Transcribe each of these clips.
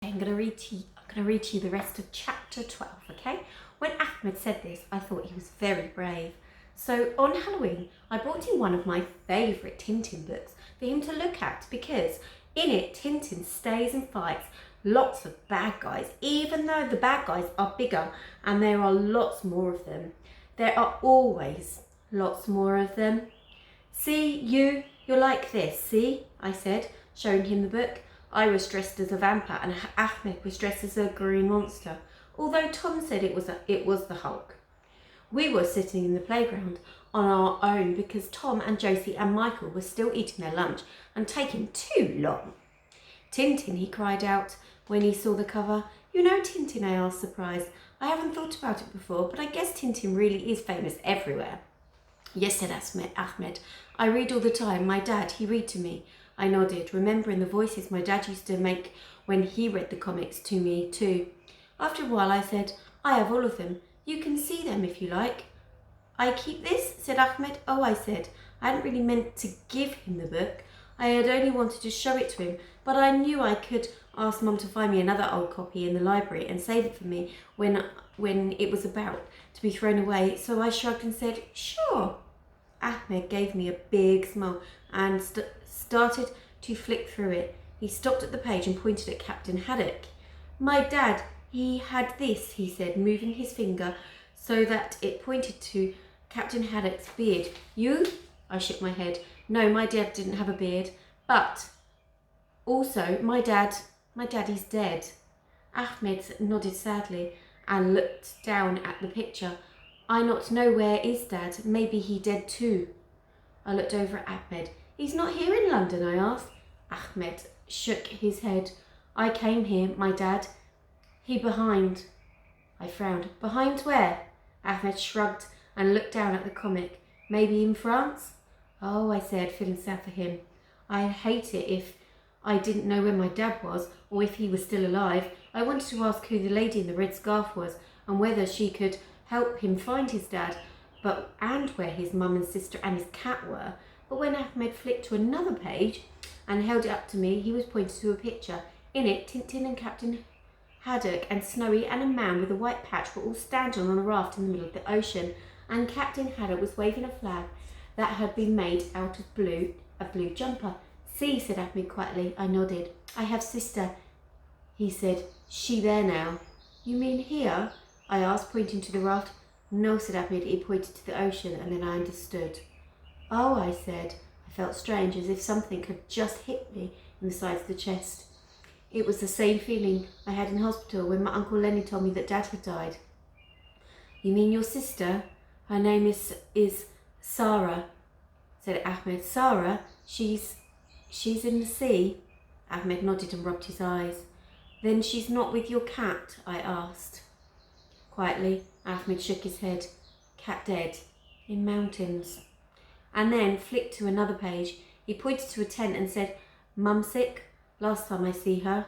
I'm going to read to you the rest of chapter 12, okay? When Ahmed said this, I thought he was very brave. So on Halloween, I brought him one of my favourite Tintin books for him to look at because in it, Tintin stays and fights lots of bad guys, even though the bad guys are bigger and there are lots more of them. There are always lots more of them. See, you're like this, see? I said, showing him the book. I was dressed as a vampire and Ahmed was dressed as a green monster, although Tom said it was the Hulk. We were sitting in the playground on our own because Tom and Josie and Michael were still eating their lunch and taking too long. Tintin, he cried out when he saw the cover. You know Tintin, I asked, surprised. I haven't thought about it before, but I guess Tintin really is famous everywhere. Yes, said Ahmed. I read all the time. My dad, he read to me. I nodded, remembering the voices my dad used to make when he read the comics to me too. After a while I said, I have all of them. You can see them if you like. I keep this, said Ahmed. Oh, I said. I hadn't really meant to give him the book. I had only wanted to show it to him, but I knew I could ask Mum to find me another old copy in the library and save it for me when it was about to be thrown away. So I shrugged and said, sure. Ahmed gave me a big smile and started to flick through it. He stopped at the page and pointed at Captain Haddock. My dad, he had this, he said, moving his finger so that it pointed to Captain Haddock's beard. You? I shook my head. No, my dad didn't have a beard, but also my daddy's dead. Ahmed nodded sadly and looked down at the picture. I not know where is Dad. Maybe he dead too. I looked over at Ahmed. He's not here in London, I asked. Ahmed shook his head. I came here, my dad. He behind. I frowned. Behind where? Ahmed shrugged and looked down at the comic. Maybe in France? Oh, I said, feeling sad for him. I'd hate it if I didn't know where my dad was or if he was still alive. I wanted to ask who the lady in the red scarf was and whether she could help him find his dad, and where his mum and sister and his cat were. But when Ahmed flicked to another page and held it up to me, he was pointing to a picture. In it, Tintin and Captain Haddock and Snowy and a man with a white patch were all standing on a raft in the middle of the ocean, and Captain Haddock was waving a flag that had been made out of a blue jumper. See, said Ahmed quietly. I nodded. I have sister, he said. She there now? You mean here? I asked, pointing to the raft. No, said Ahmed. He pointed to the ocean, and then I understood. Oh, I said. I felt strange, as if something had just hit me in the side of the chest. It was the same feeling I had in hospital when my Uncle Lenny told me that Dad had died. You mean your sister? Her name is Sarah, said Ahmed. Sarah? She's in the sea? Ahmed nodded and rubbed his eyes. Then she's not with your cat? I asked. Quietly, Ahmed shook his head. Cat dead. In mountains. And then flicked to another page. He pointed to a tent and said, Mum sick? Last time I see her.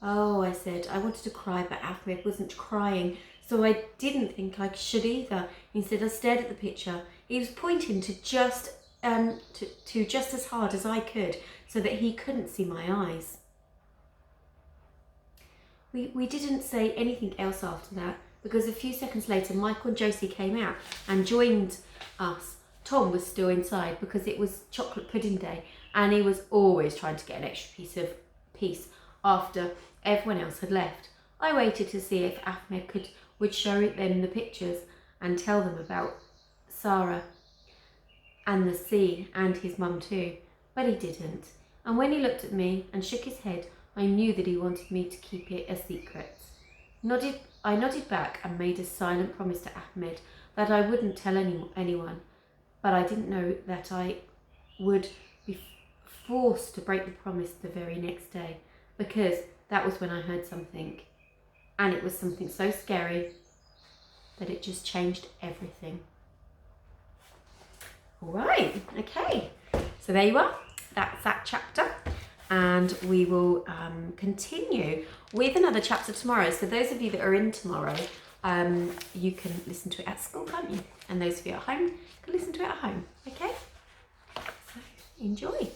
Oh, I said. I wanted to cry, but Ahmed wasn't crying, so I didn't think I should either. Instead, I stared at the picture. He was pointing to just as hard as I could, so that he couldn't see my eyes. We didn't say anything else after that, because a few seconds later, Michael and Josie came out and joined us. Tom was still inside because it was chocolate pudding day, and he was always trying to get an extra piece after everyone else had left. I waited to see if Ahmed would show them the pictures and tell them about Sarah and the sea and his mum too, but he didn't. And when he looked at me and shook his head, I knew that he wanted me to keep it a secret. I nodded back and made a silent promise to Ahmed that I wouldn't tell anyone, but I didn't know that I would be forced to break the promise the very next day, because that was when I heard something, and it was something so scary that it just changed everything. All right, okay, so there you are. That's that chapter, and we will continue with another chapter tomorrow. So those of you that are in tomorrow, you can listen to it at school, can't you? And those of you at home can listen to it at home, okay? So enjoy.